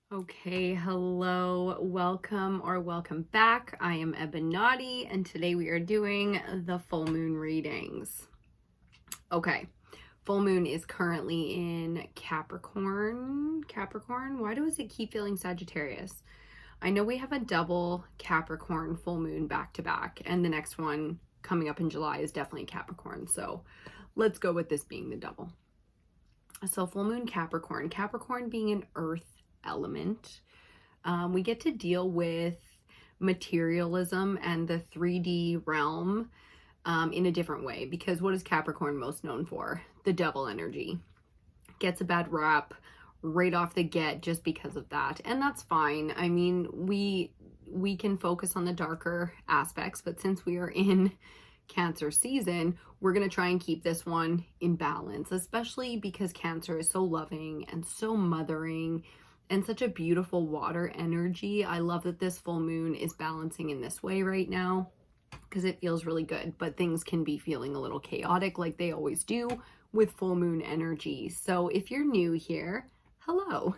Okay, hello, welcome or welcome back. I am EBINOTTI and today we are doing the full moon readings. Okay, full moon is currently in Capricorn. Why does it keep feeling Sagittarius? I know we have a double Capricorn full moon back to back, and the next one coming up in July is definitely Capricorn. So let's go with this being the double. So full moon Capricorn being an earth element, we get to deal with materialism and the 3D realm in a different way, because what is Capricorn most known for? The devil energy. Gets a bad rap right off the get just because of that, and that's fine. I mean, we can focus on the darker aspects, but since we are in Cancer season, we're going to try and keep this one in balance, especially because Cancer is so loving and so mothering and such a beautiful water energy. I love that this full moon is balancing in this way right now because it feels really good, but things can be feeling a little chaotic like they always do with full moon energy. So if you're new here, hello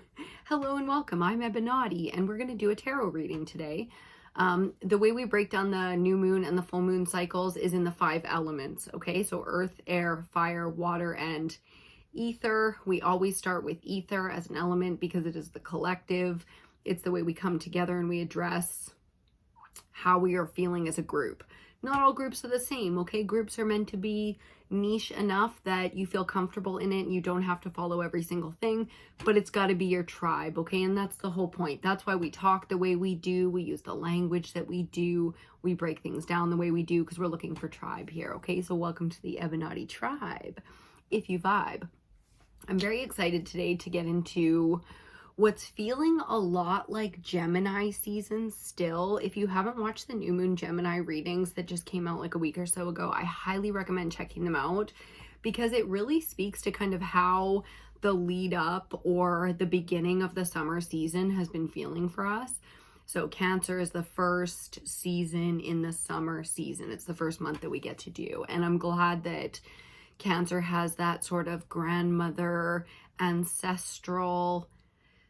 and welcome. I'm EBINOTTI and we're going to do a tarot reading today. The way we break down the new moon and the full moon cycles is in the 5 elements, okay? So earth, air, fire, water, and ether. We always start with ether as an element because it is the collective. It's the way we come together and we address how we are feeling as a group. Not all groups are the same, okay? Groups are meant to be niche enough that you feel comfortable in it and you don't have to follow every single thing, but it's got to be your tribe, okay? And that's the whole point. That's why we talk the way we do. We use the language that we do. We break things down the way we do because we're looking for tribe here, okay? So welcome to the EBINOTTI tribe, if you vibe. I'm very excited today to get into what's feeling a lot like Gemini season still. If you haven't watched the new moon Gemini readings that just came out like a week or so ago, I highly recommend checking them out because it really speaks to kind of how the lead up or the beginning of the summer season has been feeling for us. So Cancer is the first season in the summer season. It's the first month that we get to do. And I'm glad that Cancer has that sort of grandmother, ancestral,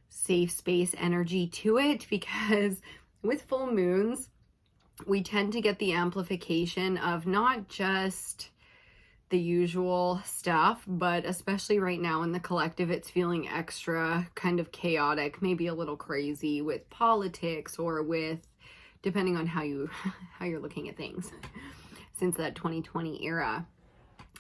safe space energy to it, because with full moons, we tend to get the amplification of not just the usual stuff, but especially right now in the collective, it's feeling extra kind of chaotic, maybe a little crazy with politics or with, depending on how you're looking at things since that 2020 era.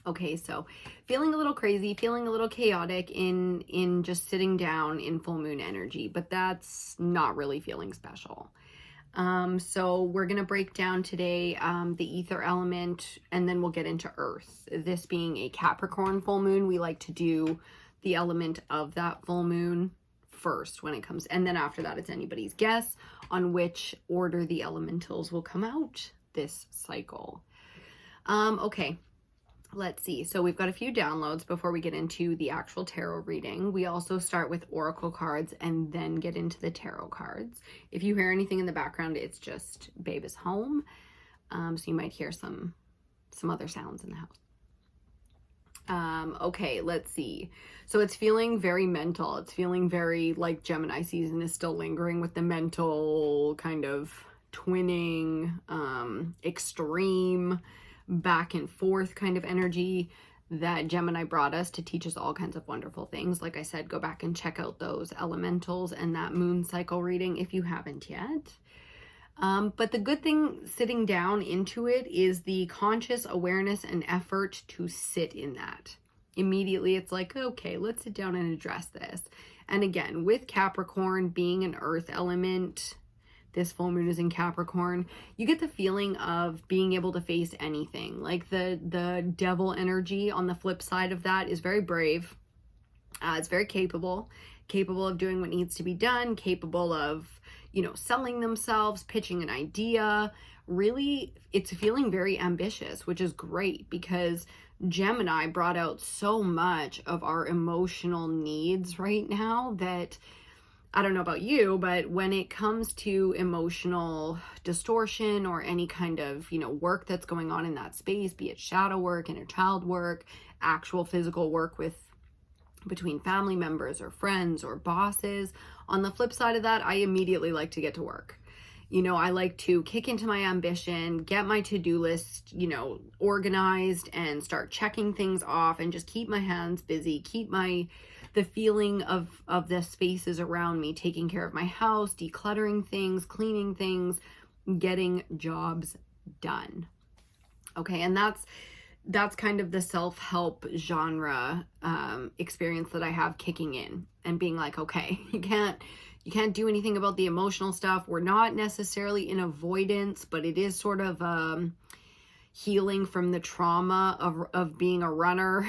Okay, so feeling a little crazy, feeling a little chaotic in just sitting down in full moon energy, but that's not really feeling special. So we're going to break down today the ether element, and then we'll get into earth. This being a Capricorn full moon, we like to do the element of that full moon first when it comes, and then after that it's anybody's guess on which order the elementals will come out this cycle. Okay. Let's see. So we've got a few downloads before we get into the actual tarot reading. We also start with oracle cards and then get into the tarot cards. If you hear anything in the background, it's just babe is home. So you might hear some other sounds in the house. Okay, let's see. So it's feeling very mental. It's feeling very like Gemini season is still lingering with the mental kind of twinning, extreme, back and forth kind of energy that Gemini brought us to teach us all kinds of wonderful things. Like I said, go back and check out those elementals and that moon cycle reading if you haven't yet. But the good thing sitting down into it is the conscious awareness and effort to sit in that. Immediately it's like, okay, let's sit down and address this. And again, with Capricorn being an earth element, this full moon is in Capricorn, you get the feeling of being able to face anything. Like the devil energy on the flip side of that is very brave. It's very capable of doing what needs to be done, capable of, selling themselves, pitching an idea. Really, it's feeling very ambitious, which is great because Gemini brought out so much of our emotional needs right now that I don't know about you, but when it comes to emotional distortion or any kind of, work that's going on in that space, be it shadow work, inner child work, actual physical work with between family members or friends or bosses. On the flip side of that, I immediately like to get to work. You know, I like to kick into my ambition, get my to-do list, you know, organized and start checking things off and just keep my hands busy, keep the feeling of the spaces around me, taking care of my house, decluttering things, cleaning things, getting jobs done. Okay, and that's kind of the self-help genre experience that I have kicking in and being like, okay, you can't do anything about the emotional stuff. We're not necessarily in avoidance, but it is sort of healing from the trauma of being a runner,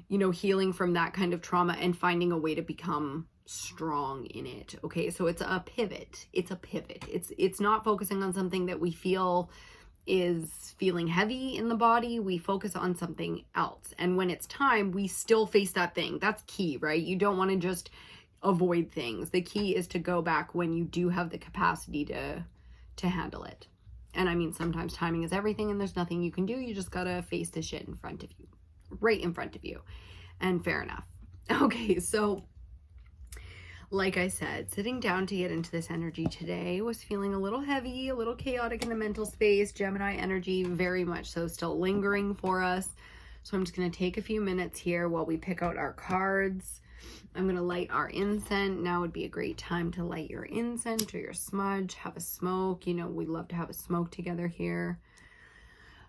you know, healing from that kind of trauma and finding a way to become strong in it. Okay, so it's a pivot. It's a pivot. It's not focusing on something that we feel is feeling heavy in the body. We focus on something else. And when it's time, we still face that thing. That's key, right? You don't want to just avoid things. The key is to go back when you do have the capacity to handle it. And I mean, sometimes timing is everything and there's nothing you can do. You just gotta face the shit in front of you, right in front of you. And fair enough. Okay, so like I said, sitting down to get into this energy today was feeling a little heavy, a little chaotic in the mental space. Gemini energy, very much so, still lingering for us. So I'm just going to take a few minutes here while we pick out our cards. I'm going to light our incense. Now would be a great time to light your incense or your smudge, have a smoke. You know, we love to have a smoke together here.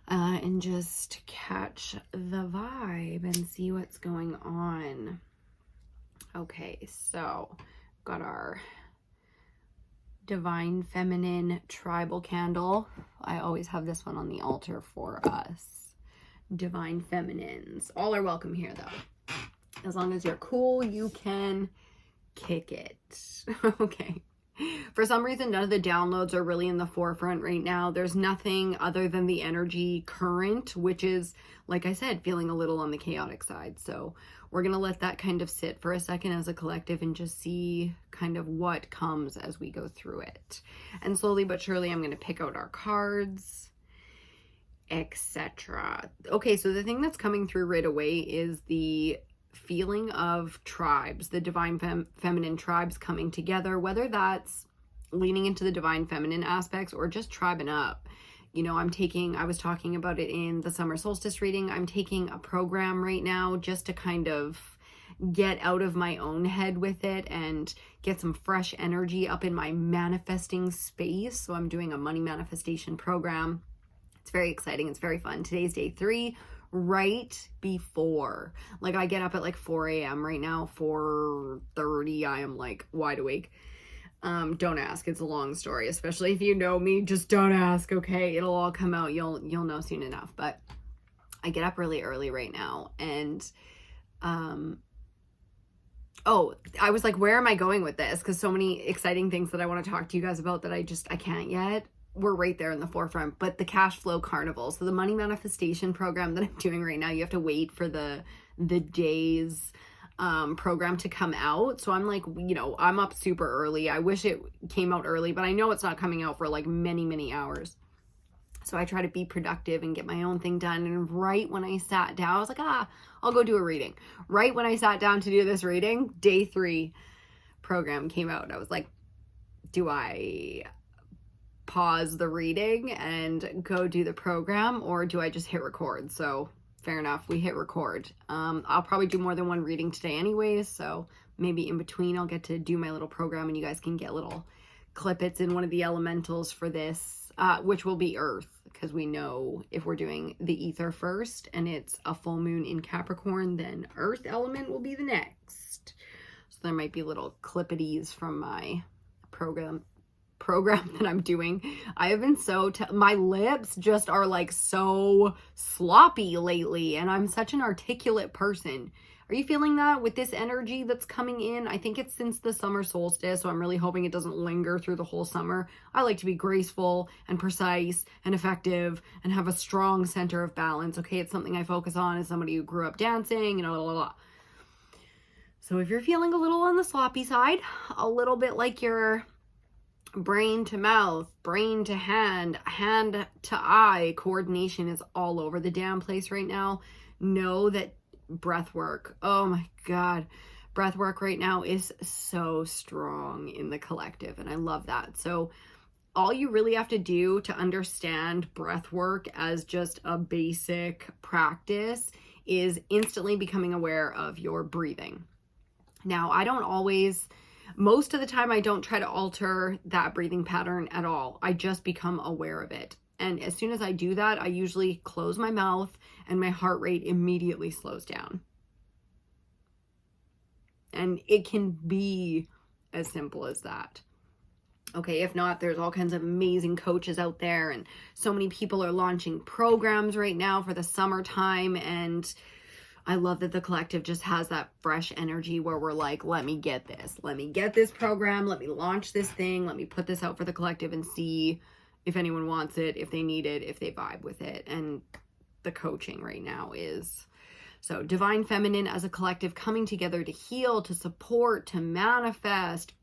And just catch the vibe and see what's going on. Okay, so got our Divine Feminine Tribal Candle. I always have this one on the altar for us. Divine Feminines. All are welcome here, though. As long as you're cool, you can kick it. Okay. For some reason, none of the downloads are really in the forefront right now. There's nothing other than the energy current, which is, like I said, feeling a little on the chaotic side. So we're going to let that kind of sit for a second as a collective and just see kind of what comes as we go through it. And slowly but surely, I'm going to pick out our cards, etc. Okay, so the thing that's coming through right away is the feeling of tribes, the divine feminine tribes coming together, whether that's leaning into the divine feminine aspects or just tribing up. You know, I was talking about it in the summer solstice reading. I'm taking a program right now just to kind of get out of my own head with it and get some fresh energy up in my manifesting space. So I'm doing a money manifestation program. It's very exciting. It's very fun. Today's day 3, right before. Like, I get up at like 4 a.m. right now, 4:30. I am like wide awake. Don't ask. It's a long story, especially if you know me. Just don't ask, okay? It'll all come out. You'll know soon enough. But I get up really early right now, and oh, I was like, where am I going with this? Because so many exciting things that I want to talk to you guys about that I can't yet. We're right there in the forefront. But the cash flow carnival, so the money manifestation program that I'm doing right now, you have to wait for the day's program to come out. So I'm like, you know, I'm up super early. I wish it came out early, but I know it's not coming out for like many hours. So I try to be productive and get my own thing done. And right when I sat down, I was like, I'll go do a reading. Right when I sat down to do this reading, day 3 program came out. I was like, do I pause the reading and go do the program, or do I just hit record? So fair enough, we hit record. I'll probably do more than one reading today anyways, so maybe in between I'll get to do my little program and you guys can get little clippets in one of the elementals for this, which will be Earth, because we know if we're doing the Ether first and it's a full moon in Capricorn, then Earth element will be the next. So there might be little clippities from my program that I'm doing. I have been my lips just are like so sloppy lately, and I'm such an articulate person. Are you feeling that with this energy that's coming in? I think it's since the summer solstice, so I'm really hoping it doesn't linger through the whole summer. I like to be graceful and precise and effective and have a strong center of balance. Okay, it's something I focus on as somebody who grew up dancing, you know, blah, blah, blah. So if you're feeling a little on the sloppy side, a little bit like your brain to mouth, brain to hand, hand to eye coordination is all over the damn place right now, know that breath work. Oh my God. Breath work right now is so strong in the collective, and I love that. So all you really have to do to understand breath work as just a basic practice is instantly becoming aware of your breathing. Now, most of the time, I don't try to alter that breathing pattern at all. I just become aware of it. And as soon as I do that, I usually close my mouth and my heart rate immediately slows down. And it can be as simple as that. Okay, if not, there's all kinds of amazing coaches out there, and so many people are launching programs right now for the summertime, and I love that the collective just has that fresh energy where we're like, let me get this program, let me launch this thing, let me put this out for the collective and see if anyone wants it, if they need it, if they vibe with it. And the coaching right now is so divine feminine as a collective coming together to heal, to support, to manifest,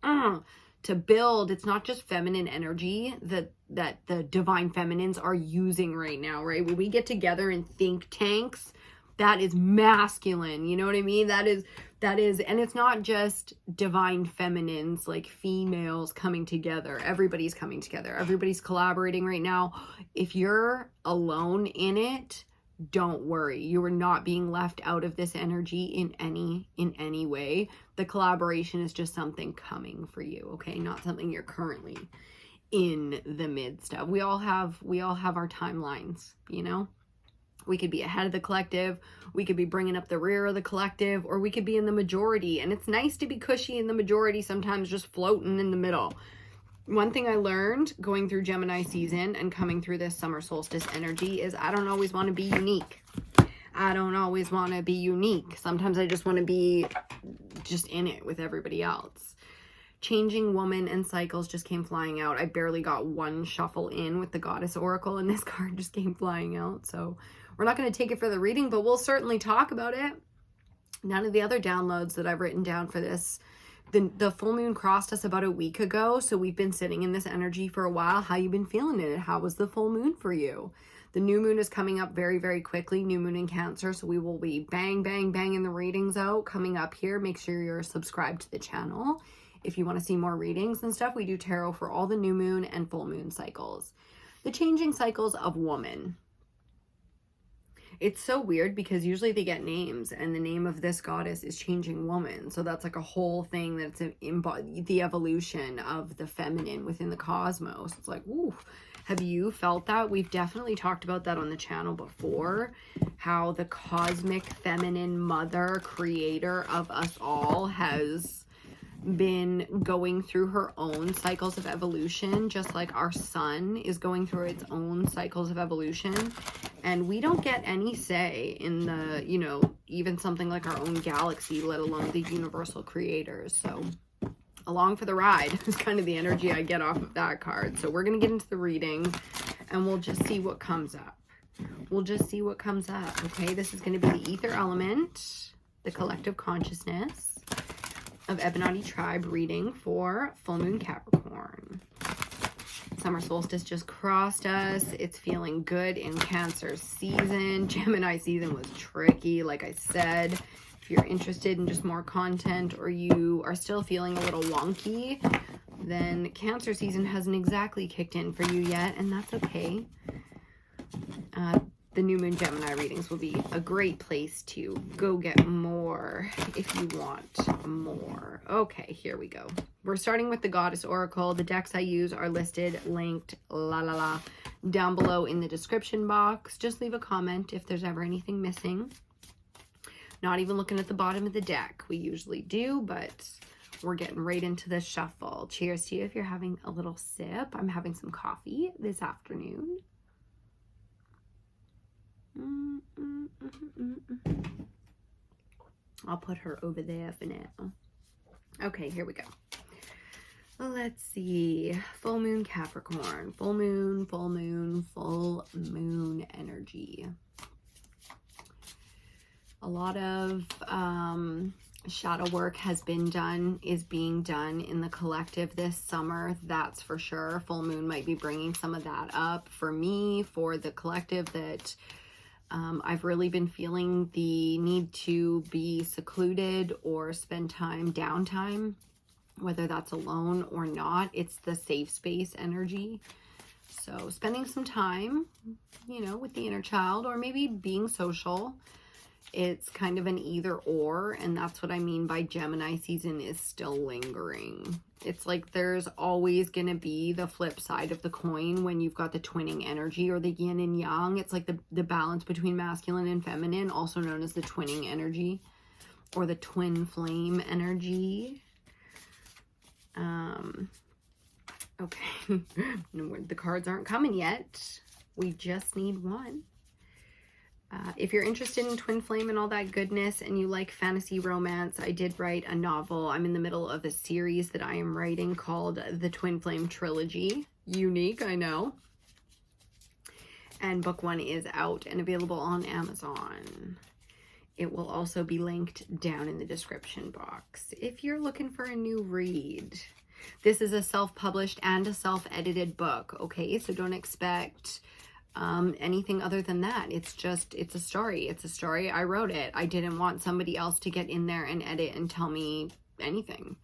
to build. It's not just feminine energy that the divine feminines are using right now, right? When we get together in think tanks, that is masculine. You know what I mean? That is, and it's not just divine feminines, like females coming together. Everybody's coming together. Everybody's collaborating right now. If you're alone in it, don't worry. You are not being left out of this energy in any way. The collaboration is just something coming for you, okay? Not something you're currently in the midst of. We all have our timelines, you know? We could be ahead of the collective, we could be bringing up the rear of the collective, or we could be in the majority. And it's nice to be cushy in the majority, sometimes just floating in the middle. One thing I learned going through Gemini season and coming through this summer solstice energy is I don't always want to be unique. Sometimes I just want to be just in it with everybody else. Changing woman and cycles just came flying out. I barely got one shuffle in with the Goddess Oracle, and this card just came flying out. So we're not going to take it for the reading, but we'll certainly talk about it. None of the other downloads that I've written down for this. The full moon crossed us about a week ago, so we've been sitting in this energy for a while. How you been feeling in it? How was the full moon for you? The new moon is coming up very, very quickly. New moon in Cancer, so we will be banging the readings out coming up here. Make sure you're subscribed to the channel if you want to see more readings and stuff. We do tarot for all the new moon and full moon cycles. The changing cycles of woman. It's so weird because usually they get names, and the name of this goddess is Changing Woman. So that's like a whole thing that's the evolution of the feminine within the cosmos. It's like, ooh, have you felt that? We've definitely talked about that on the channel before, how the cosmic feminine mother creator of us all has been going through her own cycles of evolution, just like our sun is going through its own cycles of evolution. And we don't get any say in the, you know, even something like our own galaxy, let alone the universal creators. So along for the ride is kind of the energy I get off of that card. So we're going to get into the reading and we'll just see what comes up. Okay, this is going to be the ether element, the collective consciousness of EBINOTTI tribe reading for full moon Capricorn. Summer solstice just crossed us. It's feeling good in Cancer season. Gemini season was tricky, like I said. If you're interested in just more content, or you are still feeling a little wonky, then Cancer season hasn't exactly kicked in for you yet, and that's okay. The new moon Gemini readings will be a great place to go get more if you want more. Okay, here we go. We're starting with the Goddess Oracle. The decks I use are listed, linked, down below in the description box. Just leave a comment if there's ever anything missing. Not even looking at the bottom of the deck. We usually do, but we're getting right into the shuffle. Cheers to you if you're having a little sip. I'm having some coffee this afternoon. I'll put her over there for now. Okay, here we go. Let's see. Full moon Capricorn. Full moon energy. A lot of shadow work is being done in the collective this summer, that's for sure. Full moon might be bringing some of that up for me, for the collective, that I've really been feeling the need to be secluded or spend downtime, whether that's alone or not. It's the safe space energy. So spending some time, with the inner child, or maybe being social. It's kind of an either or, and that's what I mean by Gemini season is still lingering. It's like there's always going to be the flip side of the coin when you've got the twinning energy, or the yin and yang. It's like the balance between masculine and feminine, also known as the twinning energy or the twin flame energy. Okay, the cards aren't coming yet. We just need one. If you're interested in twin flame and all that goodness and you like fantasy romance, I did write a novel. I'm in the middle of a series that I am writing called the TwinFlameTrilogy. Unique, I know. And book 1 is out and available on Amazon. It will also be linked down in the description box if you're looking for a new read. This is a self-published and a self-edited book, okay? So don't expect anything other than that. It's a story. It's a story. I wrote it. I didn't want somebody else to get in there and edit and tell me anything.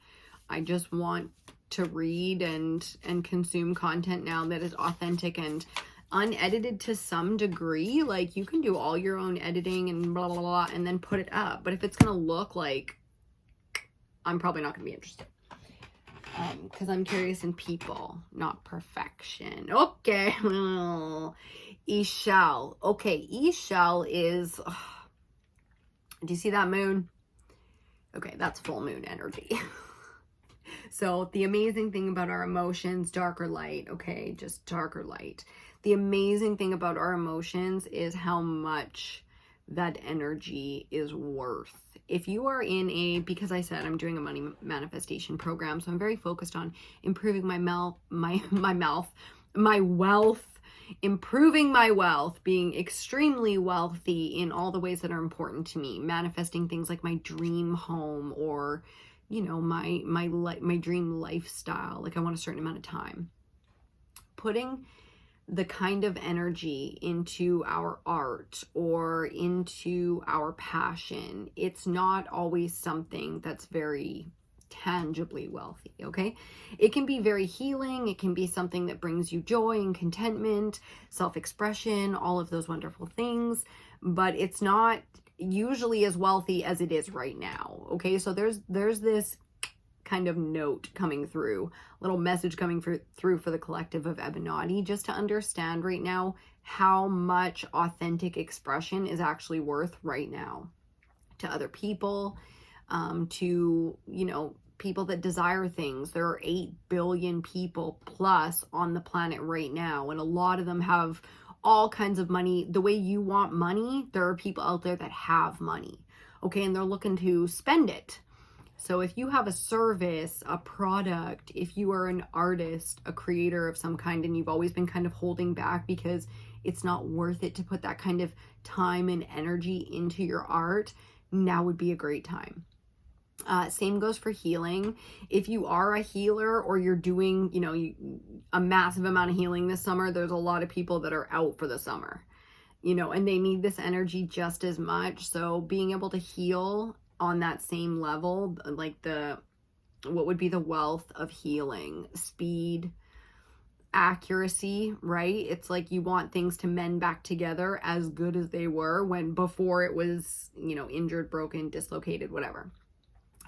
I just want to read and consume content now that is authentic and unedited to some degree. Like, you can do all your own editing and blah, blah, blah, and then put it up. But if it's going to look like, I'm probably not going to be interested. Because I'm curious in people, not perfection. Okay. E-shell. Okay, E-shell is... do you see that moon? Okay, that's full moon energy. So the amazing thing about our emotions, dark or light, okay, just dark or light. The amazing thing about our emotions is how much that energy is worth. If you are in because I said I'm doing a money manifestation program, so I'm very focused on improving my wealth, improving my wealth, being extremely wealthy in all the ways that are important to me, manifesting things like my dream home, or my dream lifestyle. Like, I want a certain amount of time. Putting the kind of energy into our art or into our passion, it's not always something that's very tangibly wealthy, okay? It can be very healing. It can be something that brings you joy and contentment, self-expression, all of those wonderful things, but it's not usually as wealthy as it is right now, okay? So there's this kind of note coming through, little message coming through for the collective of EBINOTTI, just to understand right now how much authentic expression is actually worth right now to other people, to, people that desire things. There are 8 billion people plus on the planet right now, and a lot of them have all kinds of money. The way you want money, there are people out there that have money, okay, and they're looking to spend it. So if you have a service, a product, if you are an artist, a creator of some kind, and you've always been kind of holding back because it's not worth it to put that kind of time and energy into your art, now would be a great time. Same goes for healing. If you are a healer, or you're doing, a massive amount of healing this summer, there's a lot of people that are out for the summer, and they need this energy just as much. So being able to heal on that same level, like what would be the wealth of healing, speed, accuracy, right? It's like you want things to mend back together as good as they were before it was, injured, broken, dislocated, whatever.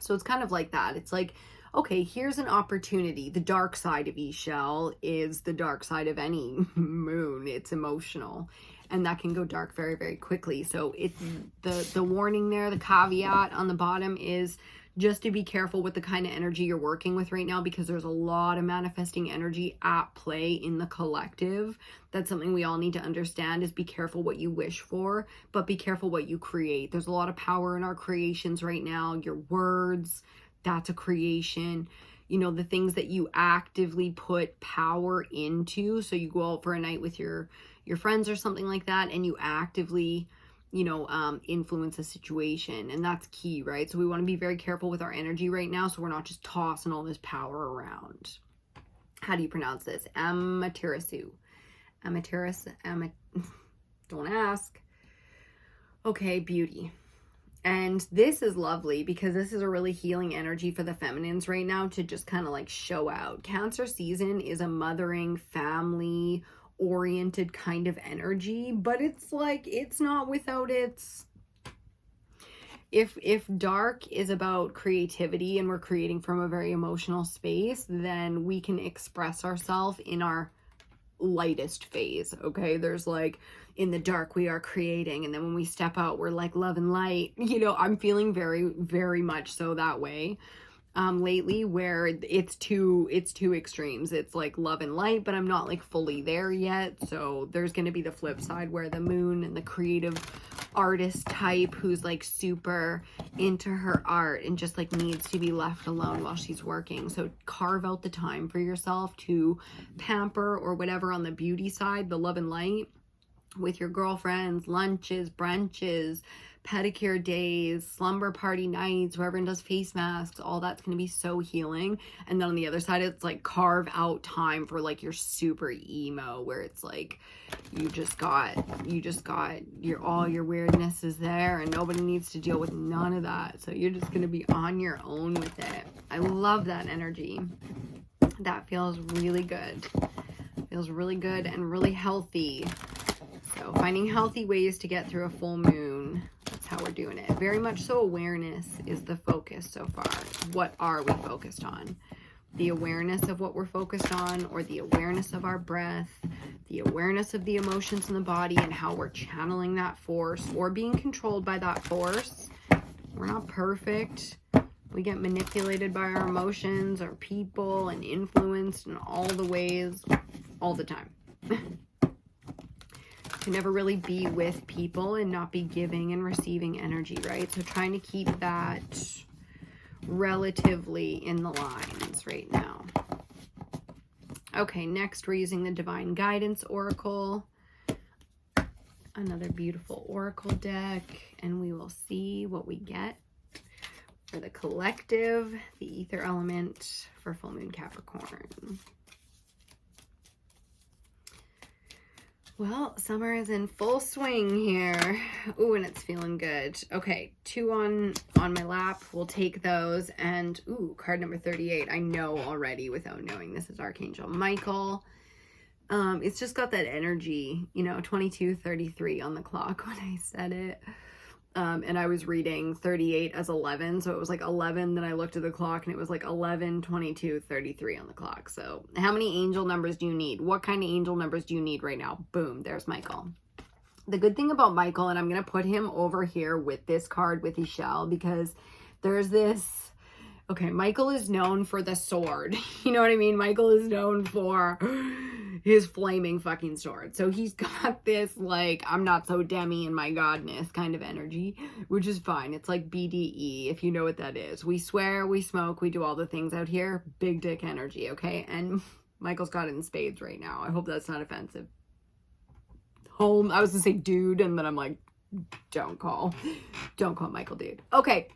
So it's kind of like that. It's like, okay, here's an opportunity. The dark side of E-shell is the dark side of any moon. It's emotional, and that can go dark very, very quickly. So it's the warning there, the caveat on the bottom is just to be careful with the kind of energy you're working with right now, because there's a lot of manifesting energy at play in the collective. That's something we all need to understand, is be careful what you wish for, but be careful what you create. There's a lot of power in our creations right now. Your words, that's a creation. The things that you actively put power into. So you go out for a night with your friends or something like that, and you actively, influence a situation, and that's key, right? So we want to be very careful with our energy right now, so we're not just tossing all this power around. How do you pronounce this? Amaterasu. Don't ask. Okay, beauty. And this is lovely because this is a really healing energy for the feminines right now to just kind of like show out. Cancer season is a mothering, family oriented kind of energy, but it's like, it's not without its, if dark is about creativity and we're creating from a very emotional space, then we can express ourselves in our lightest phase. Okay, there's like, in the dark we are creating, and then when we step out we're like love and light. You know, I'm feeling very, very much so that way lately, where it's two extremes. It's like love and light, but I'm not like fully there yet. So there's going to be the flip side where the moon and the creative artist type who's like super into her art and just like needs to be left alone while she's working. So carve out the time for yourself to pamper or whatever on the beauty side, the love and light, with your girlfriends, lunches, brunches, pedicure days, slumber party nights, where everyone does face masks. All that's going to be so healing. And then on the other side, it's like carve out time for like your super emo, where it's like you just got your, all your weirdness is there and nobody needs to deal with none of that. So you're just going to be on your own with it. I love that energy. That feels really good. Feels really good and really healthy. So finding healthy ways to get through a full moon. That's how we're doing it. Very much so awareness is the focus so far. What are we focused on? The awareness of what we're focused on, or the awareness of our breath, the awareness of the emotions in the body and how we're channeling that force or being controlled by that force. We're not perfect. We get manipulated by our emotions, our people, and influenced in all the ways, all the time. Can never really be with people and not be giving and receiving energy, right? So trying to keep that relatively in the lines right now. Okay, next we're using the Divine Guidance Oracle. Another beautiful oracle deck, and we will see what we get for the collective, the ether element for full moon Capricorn. Well, summer is in full swing here. Ooh, and it's feeling good. Okay, 2 on my lap. We'll take those. And, ooh, card number 38. I know already without knowing this is Archangel Michael. It's just got that energy, you know, 22:33 on the clock when I said it. And I was reading 38 as 11, so it was like 11, then I looked at the clock and it was like 11, 22, 33 on the clock. So how many angel numbers do you need? What kind of angel numbers do you need right now? Boom, there's Michael. The good thing about Michael, and I'm going to put him over here with this card with his shell, because there's this, okay, Michael is known for the sword. You know what I mean? Michael is known for his flaming fucking sword. So he's got this, like, I'm not so demi in my godness kind of energy, which is fine. It's like BDE, if you know what that is. We swear, we smoke, we do all the things out here. Big dick energy, okay? And Michael's got it in spades right now. I hope that's not offensive. Home, I was gonna say dude, and then I'm like, don't call Michael dude. Okay.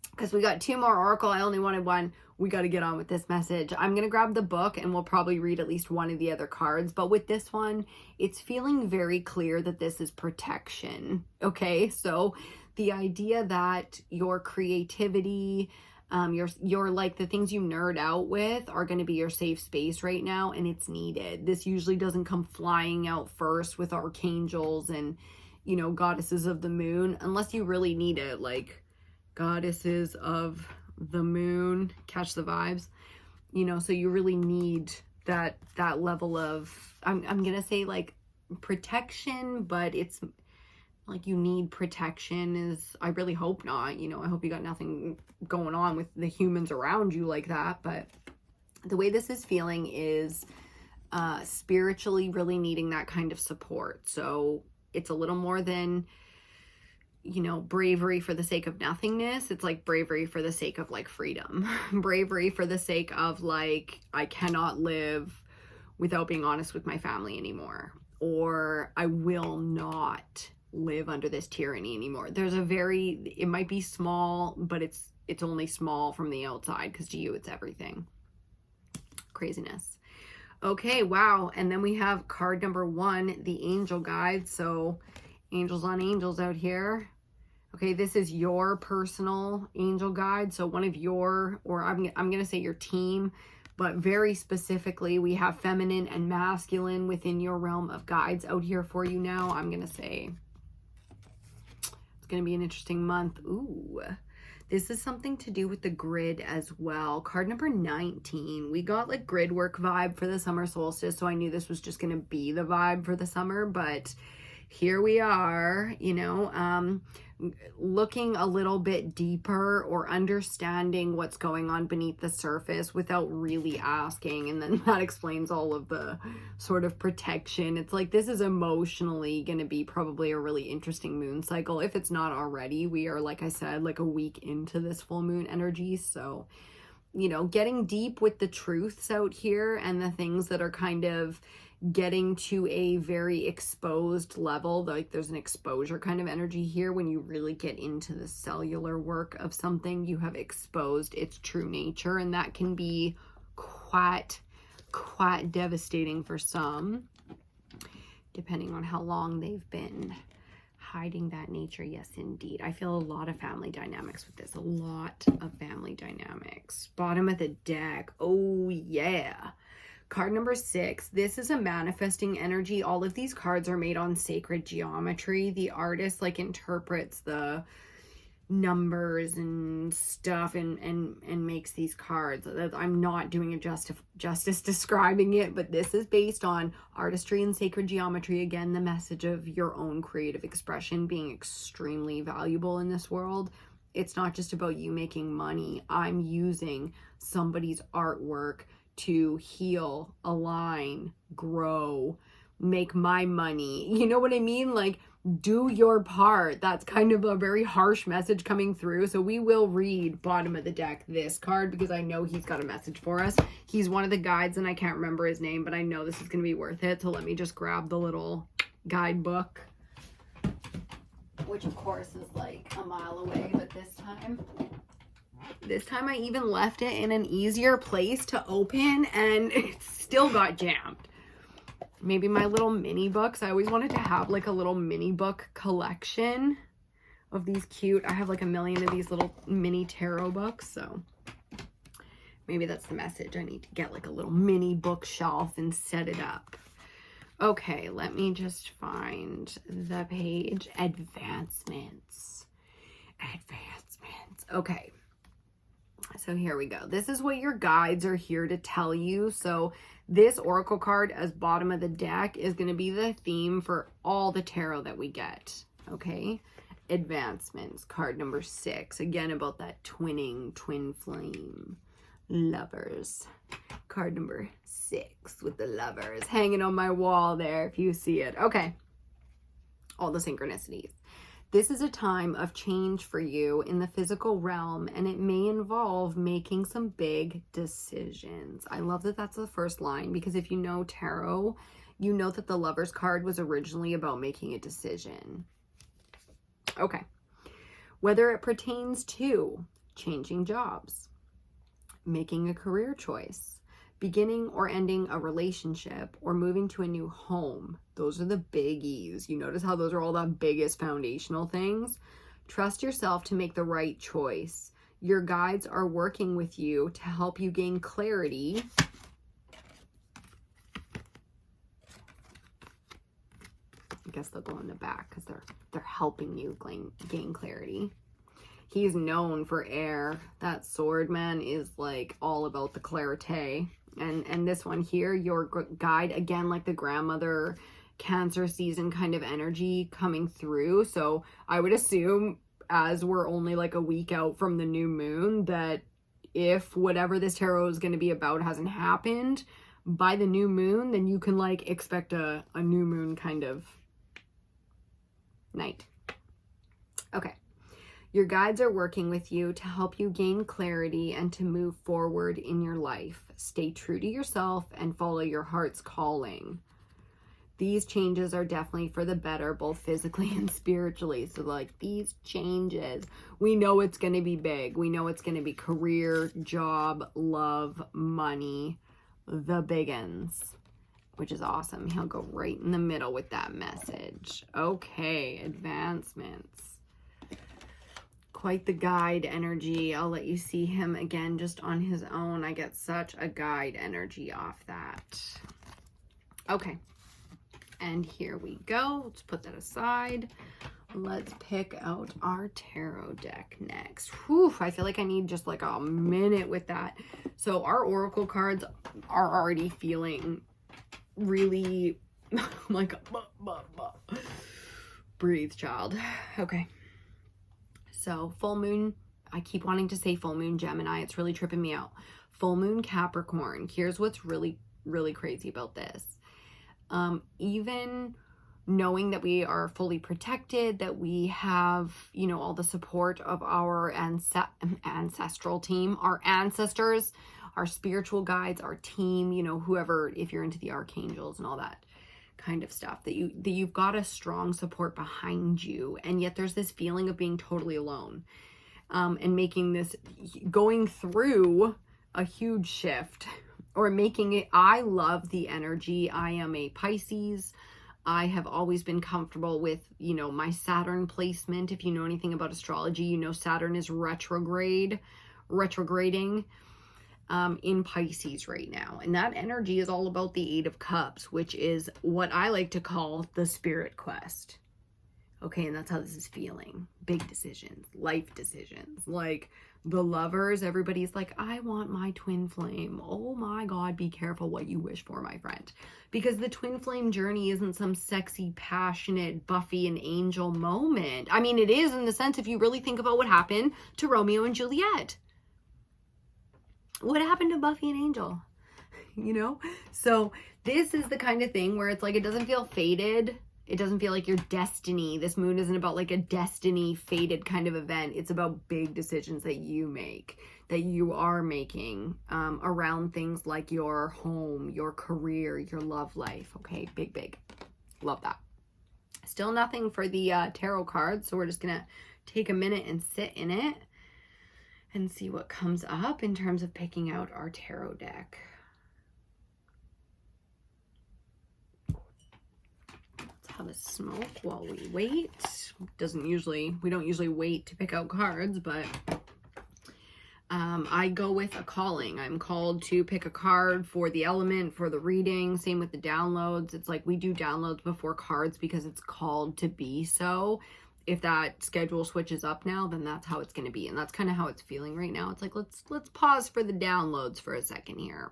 Because we got 2 more oracle. I only wanted 1. We got to get on with this message. I'm going to grab the book and we'll probably read at least one of the other cards. But with this one, it's feeling very clear that this is protection. Okay, so the idea that your creativity, your like the things you nerd out with are going to be your safe space right now, and it's needed. This usually doesn't come flying out first with archangels and, you know, goddesses of the moon, unless you really need it, like goddesses of the moon, catch the vibes, you know. So you really need that level of, I'm gonna say like protection, but it's like you need protection is, I really hope not, you know, I hope you got nothing going on with the humans around you like that. But the way this is feeling is spiritually really needing that kind of support. So it's a little more than, you know, bravery for the sake of nothingness. It's like bravery for the sake of like freedom. Bravery for the sake of like, I cannot live without being honest with my family anymore, or I will not live under this tyranny anymore. There's a very, it might be small, but it's only small from the outside, because to you it's everything. Craziness. Okay, wow. And then we have card number 1, the angel guide. So angels on angels out here. Okay, this is your personal angel guide. So one of your, or I'm going to say your team, but very specifically, we have feminine and masculine within your realm of guides out here for you now. I'm going to say it's going to be an interesting month. Ooh, this is something to do with the grid as well. Card number 19. We got like grid work vibe for the summer solstice. So I knew this was just going to be the vibe for the summer, but here we are, you know, looking a little bit deeper or understanding what's going on beneath the surface without really asking. And then that explains all of the sort of protection. It's like, this is emotionally going to be probably a really interesting moon cycle. If it's not already, we are, like I said, like a week into this full moon energy. So, you know, getting deep with the truths out here and the things that are kind of getting to a very exposed level. Like there's an exposure kind of energy here. When you really get into the cellular work of something, you have exposed its true nature, and that can be quite devastating for some, depending on how long they've been hiding that nature. Yes, indeed. I feel a lot of family dynamics with this. A lot of family dynamics. Bottom of the deck. Oh, yeah. Card number 6, this is a manifesting energy. All of these cards are made on sacred geometry. The artist like interprets the numbers and stuff and makes these cards. I'm not doing it justice describing it, but this is based on artistry and sacred geometry. Again, the message of your own creative expression being extremely valuable in this world. It's not just about you making money. I'm using somebody's artwork to heal, align, grow, make my money. You know what I mean? Like, do your part. That's kind of a very harsh message coming through. So we will read bottom of the deck this card because I know he's got a message for us. He's one of the guides and I can't remember his name, but I know this is going to be worth it. So let me just grab the little guidebook, which of course is like a mile away, but this time I even left it in an easier place to open and it still got jammed. Maybe my little mini books. I always wanted to have like a little mini book collection of these cute. I have like a million of these little mini tarot books. So maybe that's the message. I need to get like a little mini bookshelf and set it up. Okay, let me just find the page. Advancements. Okay. So here we go. This is what your guides are here to tell you. So this oracle card as bottom of the deck is going to be the theme for all the tarot that we get. Okay. Advancements, card number 6. Again, about that twinning, twin flame. Lovers. Card number 6 with the lovers hanging on my wall there if you see it. Okay. All the synchronicities. This is a time of change for you in the physical realm, and it may involve making some big decisions. I love that that's the first line, because if you know tarot, you know that the Lovers card was originally about making a decision. Okay. Whether it pertains to changing jobs, making a career choice, beginning or ending a relationship, or moving to a new home. Those are the biggies. You notice how those are all the biggest foundational things? Trust yourself to make the right choice. Your guides are working with you to help you gain clarity. I guess they'll go in the back because they're helping you gain clarity. He's known for air. That sword man is like all about the clarity. And this one here, your guide, again, like the grandmother Cancer season kind of energy coming through. So I would assume, as we're only like a week out from the new moon, that if whatever this tarot is going to be about hasn't happened by the new moon, then you can like expect a new moon kind of night. Okay. Your guides are working with you to help you gain clarity and to move forward in your life. Stay true to yourself and follow your heart's calling. These changes are definitely for the better, both physically and spiritually. So like these changes, we know it's going to be big. We know it's going to be career, job, love, money, the big uns. which is awesome. He'll go right in the middle with that message. Okay, advancements. Quite the guide energy. I'll let you see him again just on his own. I get such a guide energy off that. Okay, and here we go. Let's put that aside. Let's pick out our tarot deck next. Whew, I feel like I need just like a minute with that. So our oracle cards are already feeling really like breathe, child. Okay. So full moon, I keep wanting to say full moon Gemini. It's really tripping me out. Full moon Capricorn. Here's what's really, really crazy about this. Even knowing that we are fully protected, that we have, you know, all the support of our ancestral team, our ancestors, our spiritual guides, our team, you know, whoever, if you're into the archangels and all that kind of stuff, that you've got a strong support behind you, and yet there's this feeling of being totally alone, and making this, going through a huge shift, or making it. I love the energy. I am a Pisces. I have always been comfortable with, you know, my Saturn placement. If you know anything about astrology, you know Saturn is retrograding in Pisces right now. And that energy is all about the Eight of Cups, which is what I like to call the spirit quest. Okay, and that's how this is feeling. Big decisions, life decisions. Like the lovers, everybody's like, I want my twin flame. Oh my God, be careful what you wish for, my friend. Because the twin flame journey isn't some sexy, passionate Buffy and Angel moment. I mean, it is in the sense, if you really think about what happened to Romeo and Juliet. What happened to Buffy and Angel? You know? So this is the kind of thing where it's like, it doesn't feel fated. It doesn't feel like your destiny. This moon isn't about like a destiny fated kind of event. It's about big decisions that you make, that you are making around things like your home, your career, your love life. Okay, big, big. Love that. Still nothing for the tarot cards. So we're just going to take a minute and sit in it and see what comes up in terms of picking out our tarot deck. Have a smoke while we wait. We don't usually wait to pick out cards, but I go with a calling. I'm called to pick a card for the element, for the reading. Same with the downloads. It's like we do downloads before cards because it's called to be so. If that schedule switches up now, then that's how it's going to be, and that's kind of how it's feeling right now. It's like let's pause for the downloads for a second here.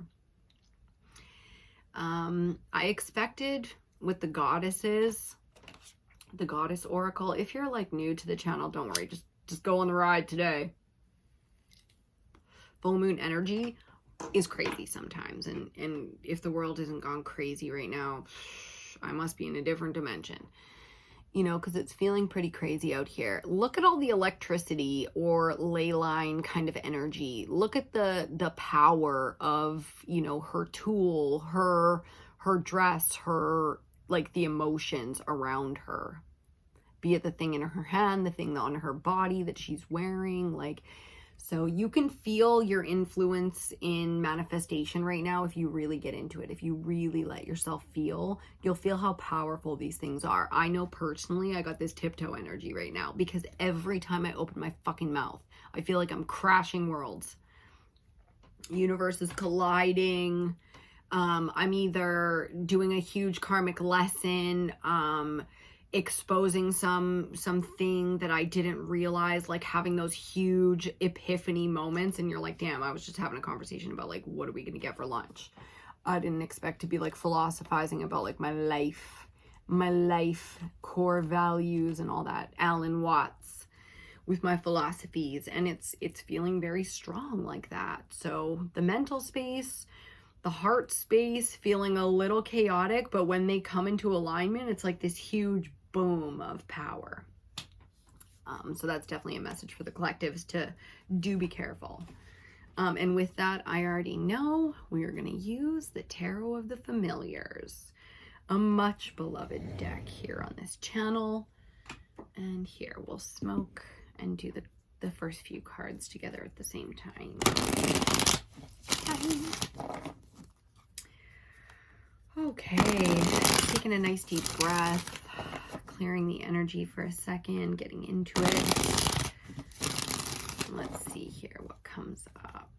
I expected, with the goddesses, the goddess oracle. If you're like new to the channel, don't worry, just go on the ride today. Full moon energy is crazy sometimes, and if the world isn't gone crazy right now, I must be in a different dimension, you know, because it's feeling pretty crazy out here. Look at all the electricity or ley line kind of energy. Look at the power of, you know, her tool, her dress, her, like the emotions around her, be it the thing in her hand, the thing on her body that she's wearing. Like, so you can feel your influence in manifestation right now if you really get into it. If you really let yourself feel, you'll feel how powerful these things are. I know personally I got this tiptoe energy right now because every time I open my fucking mouth, I feel like I'm crashing worlds. Universe is colliding. I'm either doing a huge karmic lesson, exposing something that I didn't realize, like having those huge epiphany moments, and you're like, damn, I was just having a conversation about like, what are we going to get for lunch? I didn't expect to be like philosophizing about like my life core values and all that. Alan Watts with my philosophies, and it's feeling very strong like that. So the mental space, the heart space, feeling a little chaotic, but when they come into alignment, it's like this huge boom of power. So that's definitely a message for the collectives to do be careful. And with that, I already know we are going to use the Tarot of the Familiars, a much beloved deck here on this channel. And here we'll smoke and do the first few cards together at the same time. Okay, Okay, taking a nice deep breath, clearing the energy for a second, getting into it. Let's see here what comes up.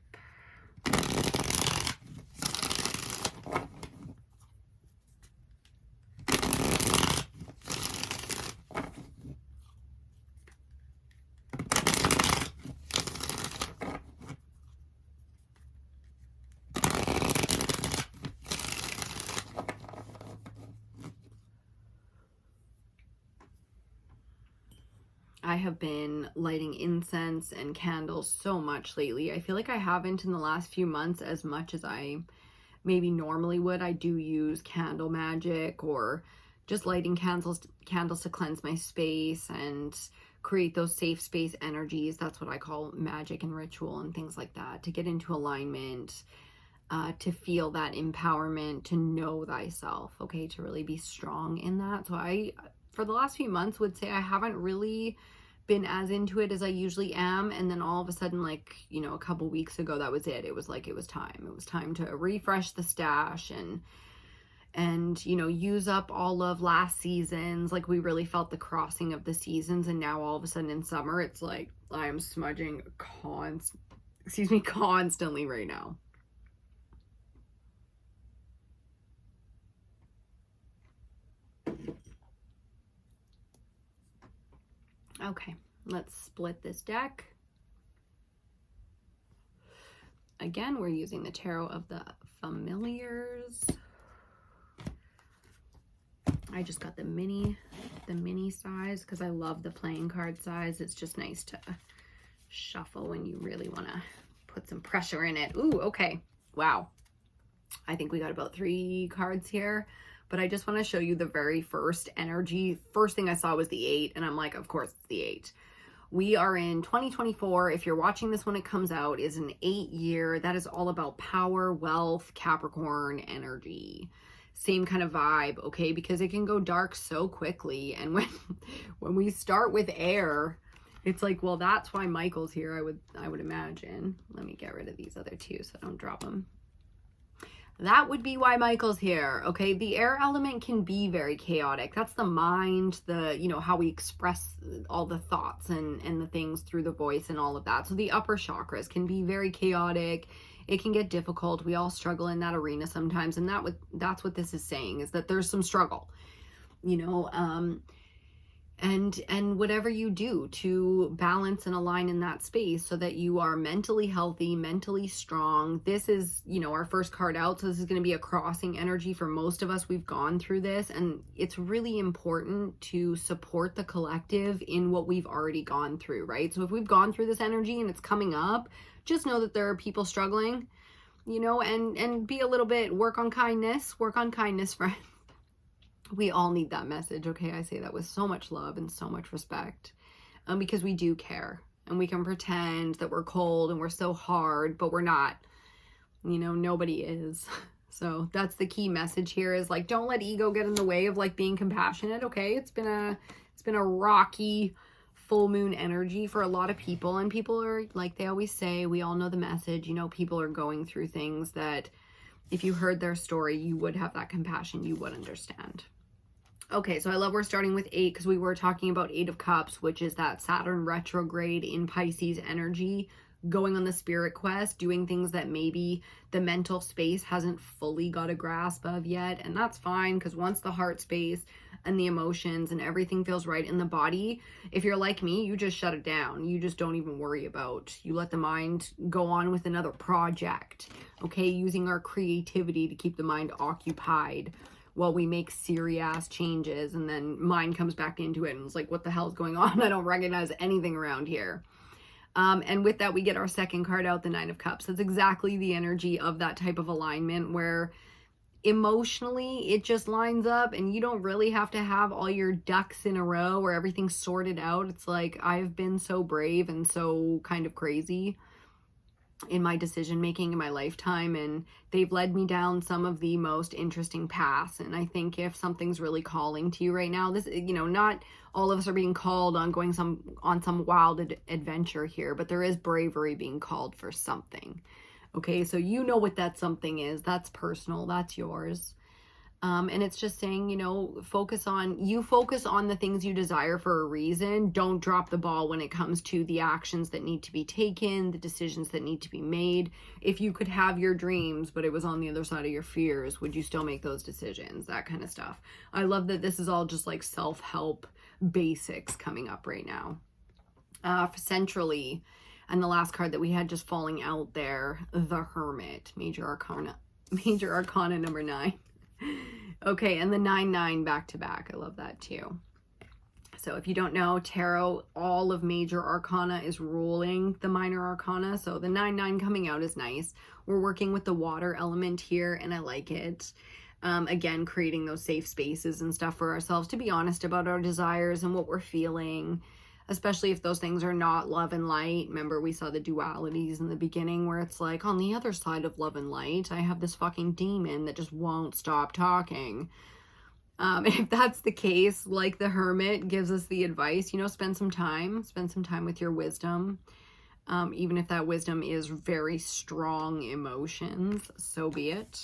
I have been lighting incense and candles so much lately. I feel like I haven't in the last few months as much as I maybe normally would. I do use candle magic or just lighting candles to cleanse my space and create those safe space energies. That's what I call magic and ritual and things like that, to get into alignment, to feel that empowerment, to know thyself, okay, to really be strong in that. So I, for the last few months, would say I haven't really been as into it as I usually am. And then all of a sudden, like, you know, a couple weeks ago, that was it. It was like, it was time to refresh the stash and, you know, use up all of last season's. Like, we really felt the crossing of the seasons. And now all of a sudden in summer, it's like, I am smudging constantly right now. Okay, let's split this deck. Again, we're using the Tarot of the Familiars. I just got the mini size because I love the playing card size. It's just nice to shuffle when you really want to put some pressure in it. Ooh, okay. Wow. I think we got about 3 cards here. But I just want to show you the very first energy. First thing I saw was the 8, and I'm like, of course it's the 8. We are in 2024. If you're watching this when it comes out, is an 8 year. That is all about power, wealth, Capricorn energy. Same kind of vibe, okay? Because it can go dark so quickly. And when we start with air, it's like, well, that's why Michael's here, I would imagine. Let me get rid of these other 2 so I don't drop them. That would be why Michael's here, okay? The air element can be very chaotic. That's the mind, you know, how we express all the thoughts and the things through the voice and all of that. So the upper chakras can be very chaotic. It can get difficult. We all struggle in that arena sometimes. And that's what this is saying, is that there's some struggle, you know, and whatever you do to balance and align in that space so that you are mentally healthy, mentally strong. This is, you know, our first card out. So this is going to be a crossing energy for most of us. We've gone through this, and it's really important to support the collective in what we've already gone through, right? So if we've gone through this energy and it's coming up, just know that there are people struggling, you know, and be a little bit, work on kindness, friends. We all need that message, okay? I say that with so much love and so much respect, because we do care, and we can pretend that we're cold and we're so hard, but we're not, you know, nobody is. So that's the key message here, is like, don't let ego get in the way of like being compassionate, okay? It's been a rocky full moon energy for a lot of people, and people are, like they always say, we all know the message, you know, people are going through things that if you heard their story, you would have that compassion, you would understand. Okay, so I love we're starting with 8 because we were talking about 8 of Cups, which is that Saturn retrograde in Pisces energy, going on the spirit quest, doing things that maybe the mental space hasn't fully got a grasp of yet. And that's fine, because once the heart space and the emotions and everything feels right in the body, if you're like me, you just shut it down. You just don't even worry about, you let the mind go on with another project, okay? Using our creativity to keep the mind occupied while we make serious changes, and then mind comes back into it and it's like, what the hell is going on? I don't recognize anything around here. And with that, we get our second card out, the 9 of Cups. That's exactly the energy of that type of alignment, where emotionally it just lines up and you don't really have to have all your ducks in a row or everything sorted out. It's like, I've been so brave and so kind of crazy in my decision making in my lifetime, and they've led me down some of the most interesting paths. And I think if something's really calling to you right now, this, you know, not all of us are being called on going on some wild adventure here, but there is bravery being called for something. Okay, so you know what that something is. That's personal, that's yours. And it's just saying, you know, focus on the things you desire for a reason. Don't drop the ball when it comes to the actions that need to be taken, the decisions that need to be made. If you could have your dreams, but it was on the other side of your fears, would you still make those decisions? That kind of stuff. I love that this is all just like self-help basics coming up right now. Centrally, and the last card that we had just falling out there, the Hermit, Major Arcana number 9. Okay, and the 9-9 back to back. I love that too. So if you don't know, tarot, all of Major Arcana is ruling the Minor Arcana. So the 9-9 coming out is nice. We're working with the water element here, and I like it. Again, creating those safe spaces and stuff for ourselves to be honest about our desires and what we're feeling, especially if those things are not love and light. Remember, we saw the dualities in the beginning where it's like, on the other side of love and light, I have this fucking demon that just won't stop talking. If that's the case, like the Hermit gives us the advice, you know, spend some time with your wisdom. Even if that wisdom is very strong emotions, so be it.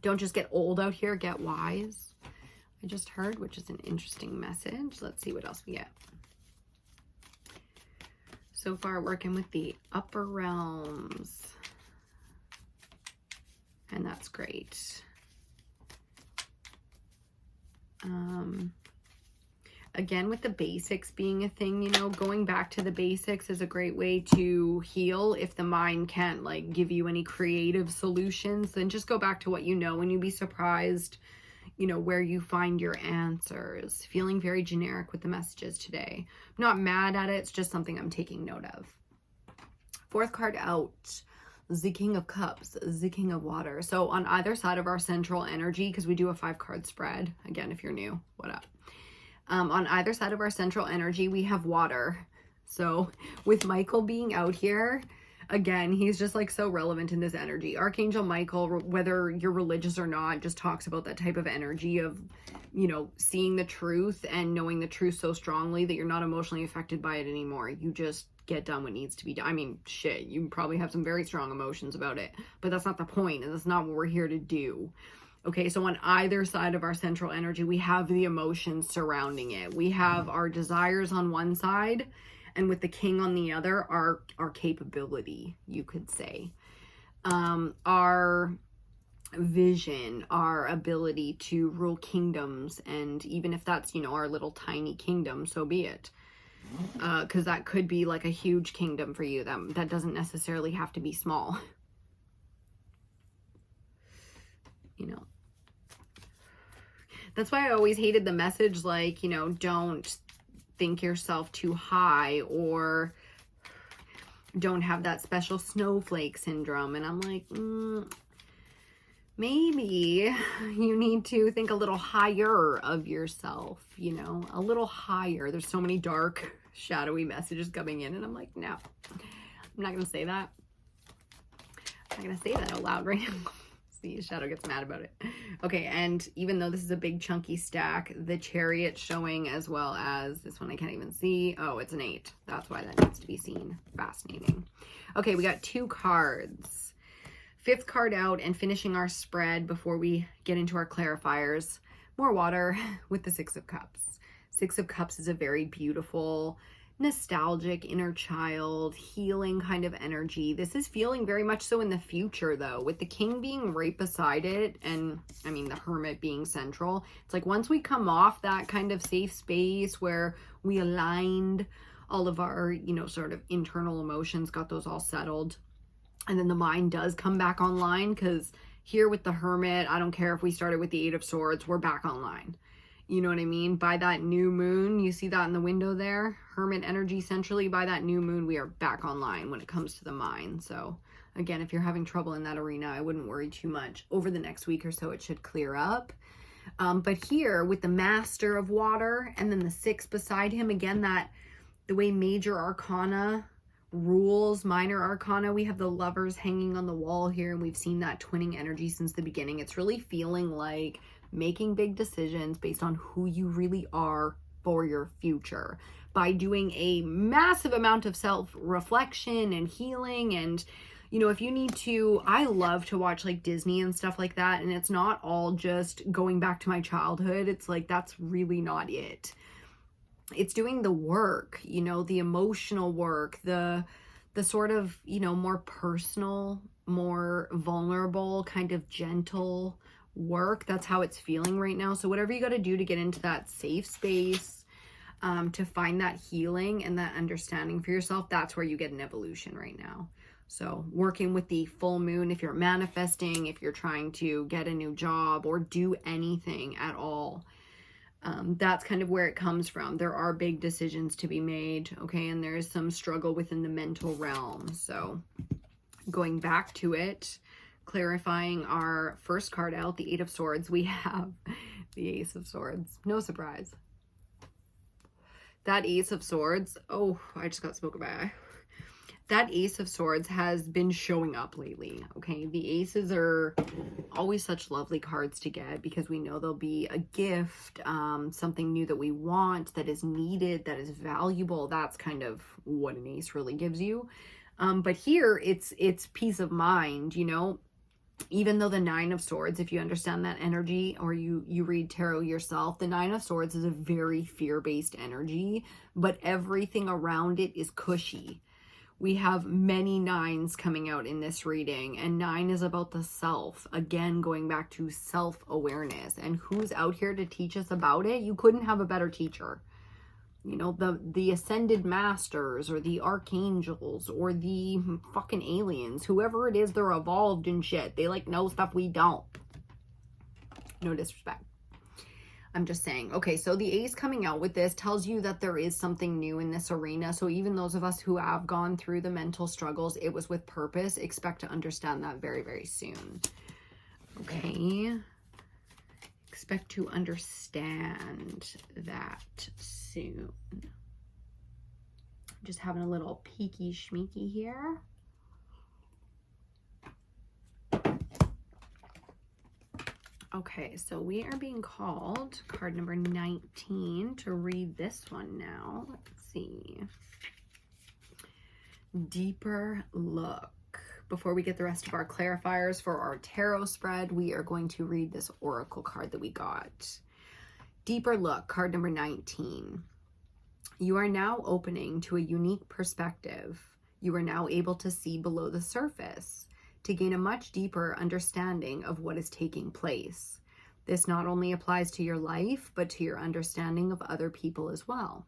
Don't just get old out here, get wise. I just heard, which is an interesting message. Let's see what else we get. So far, working with the upper realms. And that's great. Again, with the basics being a thing, you know, going back to the basics is a great way to heal. If the mind can't like give you any creative solutions, then just go back to what you know, and you'd be surprised, you know, where you find your answers. Feeling very generic with the messages today. I'm not mad at it. It's just something I'm taking note of. 4th card out, the King of Cups, the King of Water. So on either side of our central energy, because we do a 5-card spread. Again, if you're new, what up? On either side of our central energy, we have water. So with Michael being out here, again, he's just like so relevant in this energy. Archangel Michael, whether you're religious or not, just talks about that type of energy of, you know, seeing the truth and knowing the truth so strongly that you're not emotionally affected by it anymore. You just get done what needs to be done. I mean, shit, you probably have some very strong emotions about it, but that's not the point, and that's not what we're here to do. Okay, so on either side of our central energy, we have the emotions surrounding it. We have our desires on one side, and with the King on the other, our capability, you could say. Our vision, our ability to rule kingdoms, and even if that's, you know, our little tiny kingdom, so be it. Because that could be like a huge kingdom for you. That doesn't necessarily have to be small. You know, that's why I always hated the message like, you know, don't think yourself too high, or don't have that special snowflake syndrome. And I'm like, maybe you need to think a little higher of yourself, you know, a little higher. There's so many dark, shadowy messages coming in, and I'm like, no, I'm not going to say that. I'm not going to say that out loud right now. See, Shadow gets mad about it. Okay, and even though this is a big chunky stack, the Chariot showing, as well as this one I can't even see. Oh, it's an 8. That's why that needs to be seen. Fascinating. Okay, we got 2 cards. 5th card out, and finishing our spread before we get into our clarifiers. More water with the 6 of Cups. 6 of Cups is a very beautiful, nostalgic, inner child, healing kind of energy. This is feeling very much so in the future, though, with the King being right beside it, and I mean the Hermit being central. It's like once we come off that kind of safe space where we aligned all of our, you know, sort of internal emotions, got those all settled, and then the mind does come back online, because here with the Hermit, I don't care if we started with the 8 of Swords, we're back online. You know what I mean? By that new moon, you see that in the window there? Hermit energy centrally, by that new moon, we are back online when it comes to the mind. So again, if you're having trouble in that arena, I wouldn't worry too much. Over the next week or so, it should clear up. But here with the Master of Water and then the 6 beside him, again, that the way Major Arcana rules Minor Arcana, we have the Lovers hanging on the wall here, and we've seen that twinning energy since the beginning. It's really feeling like making big decisions based on who you really are for your future by doing a massive amount of self-reflection and healing, and, you know, if you need to, I love to watch like Disney and stuff like that. And it's not all just going back to my childhood. It's like, that's really not it. It's doing the work, you know, the emotional work, the sort of, you know, more personal, more vulnerable, kind of gentle work. That's how it's feeling right now. So whatever you got to do to get into that safe space, to find that healing and that understanding for yourself, that's where you get an evolution right now. So working with the full moon, if you're manifesting, if you're trying to get a new job or do anything at all, that's kind of where it comes from. There are big decisions to be made, okay? And there's some struggle within the mental realm. So going back to it, clarifying our first card out, the Eight of Swords, we have the Ace of Swords. No surprise. That Ace of Swords, oh, I just got spoken by. That Ace of Swords has been showing up lately, okay? The aces are always such lovely cards to get because we know there'll be a gift, something new that we want, that is needed, that is valuable. That's kind of what an ace really gives you. But here, it's peace of mind, you know? Even though the Nine of Swords, if you understand that energy or you read tarot yourself, the Nine of Swords is a very fear-based energy, but everything around it is cushy. We have many nines coming out in this reading, and 9 is about the self. Again, going back to self-awareness. And who's out here to teach us about it? You couldn't have a better teacher. You know, the ascended masters or the archangels or the fucking aliens, whoever it is, they're evolved and shit. They like know stuff we don't. No disrespect. I'm just saying. Okay, so the ace coming out with this tells you that there is something new in this arena. So even those of us who have gone through the mental struggles, it was with purpose. Expect to understand that very, very soon. Okay. Expect to understand that soon. Just having a little peeky schmeeky here. Okay, so we are being called card number 19 to read this one now. Let's see. Deeper look. Before we get the rest of our clarifiers for our tarot spread, we are going to read this oracle card that we got. Deeper look, card number 19. You are now opening to a unique perspective. You are now able to see below the surface, to gain a much deeper understanding of what is taking place. This not only applies to your life, but to your understanding of other people as well.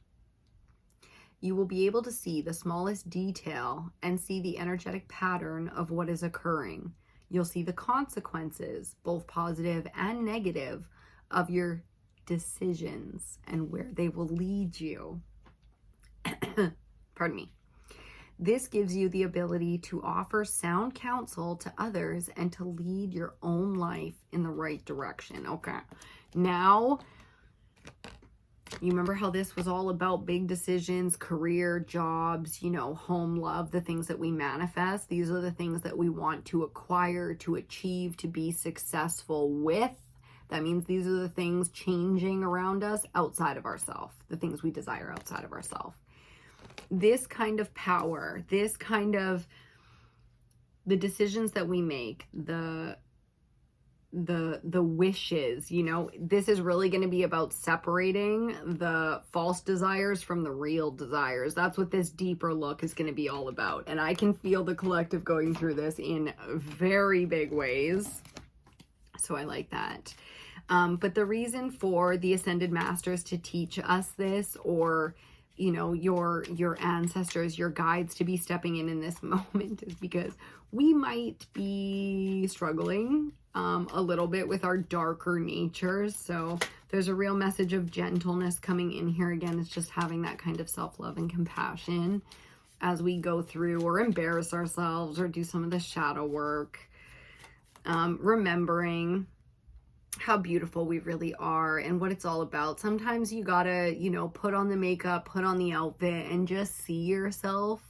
You will be able to see the smallest detail and see the energetic pattern of what is occurring. You'll see the consequences, both positive and negative, of your decisions and where they will lead you. Pardon me. This gives you the ability to offer sound counsel to others and to lead your own life in the right direction. Okay. Now, you remember how this was all about big decisions, career, jobs, you know, home, love, the things that we manifest. These are the things that we want to acquire, to achieve, to be successful with. That means these are the things changing around us outside of ourselves, the things we desire outside of ourselves. This kind of power, this kind of, the decisions that we make, the wishes, you know, this is really going to be about separating the false desires from the real desires. That's what this deeper look is going to be all about. And I can feel the collective going through this in very big ways. So I like that. But the reason for the Ascended Masters to teach us this, or you know, your ancestors, your guides to be stepping in this moment, is because we might be struggling a little bit with our darker natures. So there's a real message of gentleness coming in here. Again, it's just having that kind of self-love and compassion as we go through or embarrass ourselves or do some of the shadow work. Remembering how beautiful we really are and what it's all about. Sometimes you gotta, you know, put on the makeup, put on the outfit, and just see yourself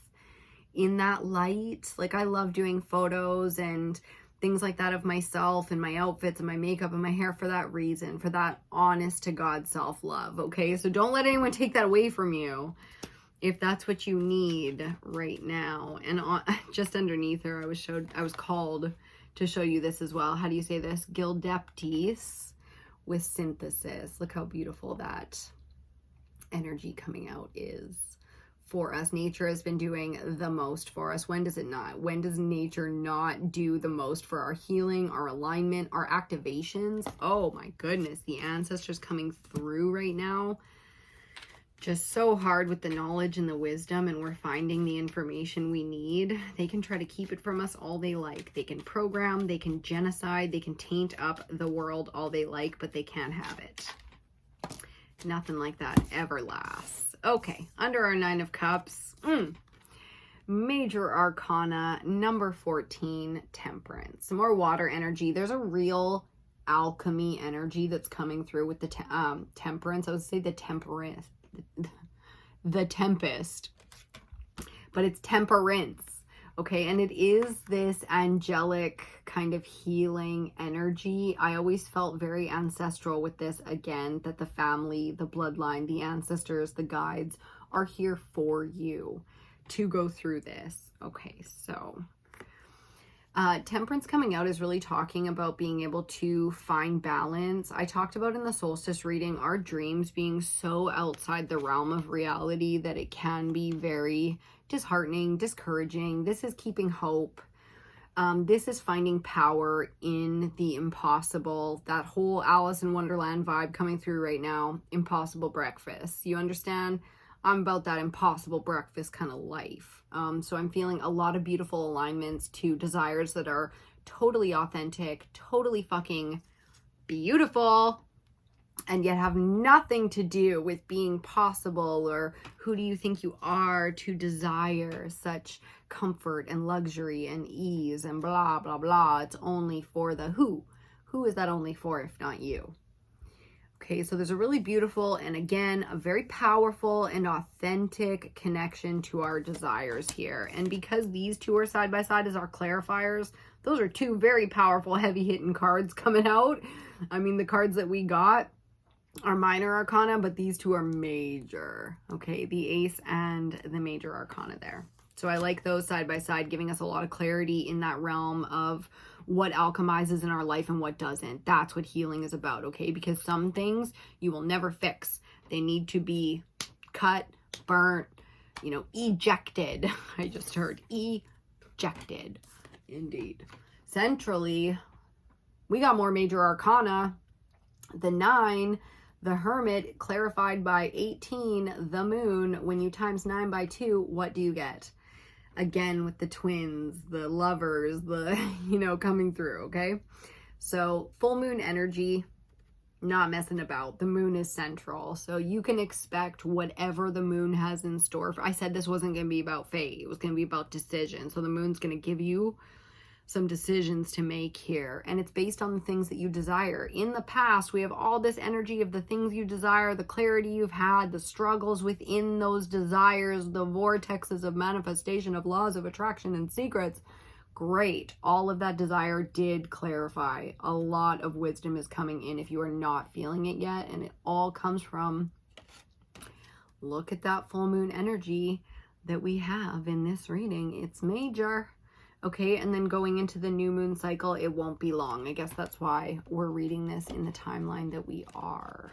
in that light. Like, I love doing photos and things like that of myself and my outfits and my makeup and my hair for that reason, for that honest to God self-love, okay? So don't let anyone take that away from you. if that's what you need right now. And just underneath her, I was called to show you this as well. How do you say this? Gildeptis with synthesis. Look how beautiful that energy coming out is for us. Nature has been doing the most for us. When does it not? When does nature not do the most for our healing, our alignment, our activations? Oh my goodness, the ancestors coming through right now. Just so hard with the knowledge and the wisdom, and we're finding the information we need. They can try to keep it from us all they like. They can program, they can genocide, they can taint up the world all they like, but they can't have it. Nothing like that ever lasts. Okay, under our Nine of Cups, Major Arcana, number 14, Temperance. Some more water energy. There's a real alchemy energy that's coming through with the Temperance. I would say the Temperance. The Tempest, but it's temperance, okay? And it is this angelic kind of healing energy. I always felt very ancestral with this, again, that the family, the bloodline, the ancestors, the guides are here for you to go through this. Okay, so Temperance coming out is really talking about being able to find balance. I talked about in the solstice reading, our dreams being so outside the realm of reality that it can be very disheartening, discouraging. This is keeping hope. This is finding power in the impossible. That whole Alice in Wonderland vibe coming through right now. Impossible breakfast. You understand? I'm about that impossible breakfast kind of life. So I'm feeling a lot of beautiful alignments to desires that are totally authentic, totally fucking beautiful, and yet have nothing to do with being possible or who do you think you are to desire such comfort and luxury and ease and blah, blah, blah. It's only for the who. Who is that only for if not you? Okay, so there's a really beautiful and, again, a very powerful and authentic connection to our desires here. And because these two are side by side as our clarifiers, those are two very powerful, heavy-hitting cards coming out. I mean, the cards that we got are minor arcana, but these two are major. Okay, the ace and the major arcana there. So I like those side by side, giving us a lot of clarity in that realm of what alchemizes in our life and what doesn't. That's what healing is about, okay? Because some things you will never fix. They need to be cut, burnt, you know, ejected. I just heard ejected. Indeed. Centrally, we got more major arcana. The 9, the Hermit, clarified by 18, the Moon. When you times 9 by 2, what do you get? Again, with the twins, the lovers, the, you know, coming through, okay? So full moon energy, not messing about. The moon is central. So you can expect whatever the moon has in store. I said this wasn't going to be about fate. It was going to be about decision. So the moon's going to give you some decisions to make here, and it's based on the things that you desire. In the past, we have all this energy of the things you desire, the clarity you've had, the struggles within those desires, the vortexes of manifestation of laws of attraction and secrets. Great. All of that desire did clarify. A lot of wisdom is coming in if you are not feeling it yet, and it all comes from, look at that full moon energy that we have in this reading. It's major. Okay, and then going into the new moon cycle, it won't be long. I guess that's why we're reading this in the timeline that we are.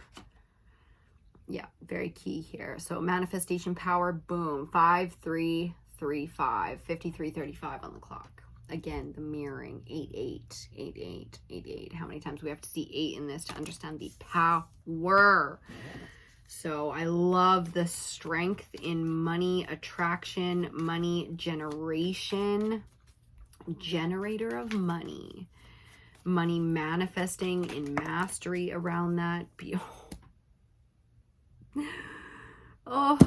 Yeah, very key here. So manifestation power, boom, 5, 3, 3, 5, 53:35 on the clock. Again, the mirroring, 8, 8, 8, 8, 8, 8. How many times do we have to see 8 in this to understand the power? So I love the strength in money attraction, money generation. Generator of money manifesting in mastery around that. Oh,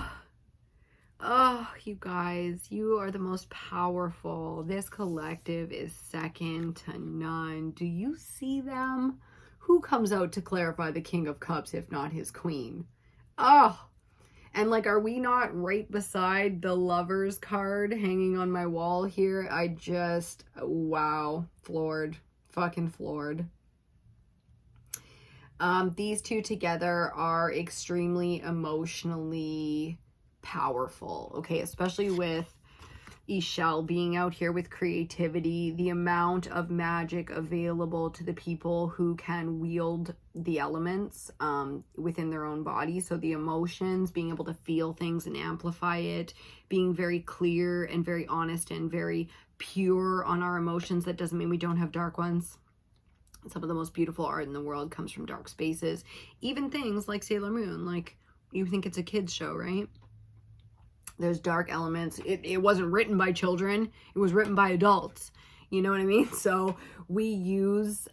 you guys, you are the most powerful. This collective is second to none. Do you see them? Who comes out to clarify the King of Cups if not his queen? Oh, and like, are we not right beside the Lovers card hanging on my wall here? I just, wow, floored, fucking floored. These two together are extremely emotionally powerful, okay? Especially with Ishel being out here with creativity, the amount of magic available to the people who can wield the elements within their own body. So the emotions, being able to feel things and amplify it, being very clear and very honest and very pure on our emotions. That doesn't mean we don't have dark ones. Some of the most beautiful art in the world comes from dark spaces. Even things like Sailor Moon, like you think it's a kid's show, right? There's dark elements. It wasn't written by children. It was written by adults. You know what I mean? So we use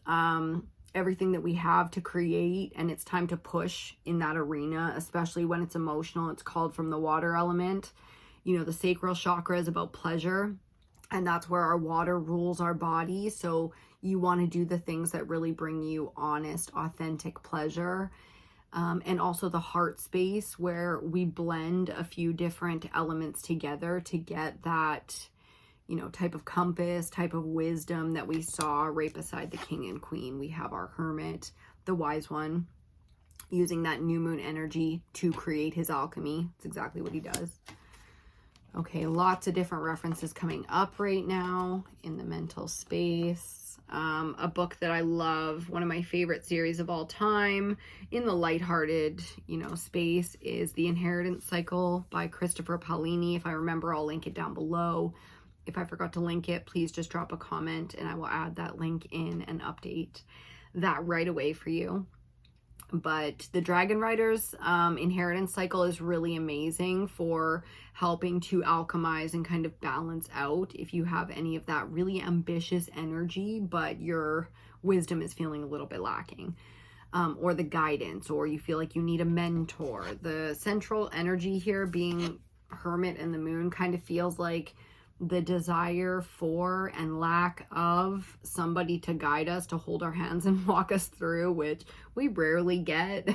everything that we have to create, and it's time to push in that arena, especially when it's emotional. It's called from the water element. You know, the sacral chakra is about pleasure, and that's where our water rules our body. So you want to do the things that really bring you honest, authentic pleasure. And also the heart space, where we blend a few different elements together to get that, you know, type of compass, type of wisdom that we saw right beside the king and queen. We have our hermit, the wise one, using that new moon energy to create his alchemy. It's exactly what he does. Okay, lots of different references coming up right now in the mental space. A book that I love, one of my favorite series of all time in the lighthearted, you know, space is The Inheritance Cycle by Christopher Paolini. If I remember, I'll link it down below. If I forgot to link it, please just drop a comment and I will add that link in and update that right away for you. But the Dragon Riders Inheritance Cycle is really amazing for helping to alchemize and kind of balance out if you have any of that really ambitious energy, but your wisdom is feeling a little bit lacking, or the guidance, or you feel like you need a mentor. The central energy here being Hermit and the Moon kind of feels like the desire for and lack of somebody to guide us, to hold our hands and walk us through, which we rarely get.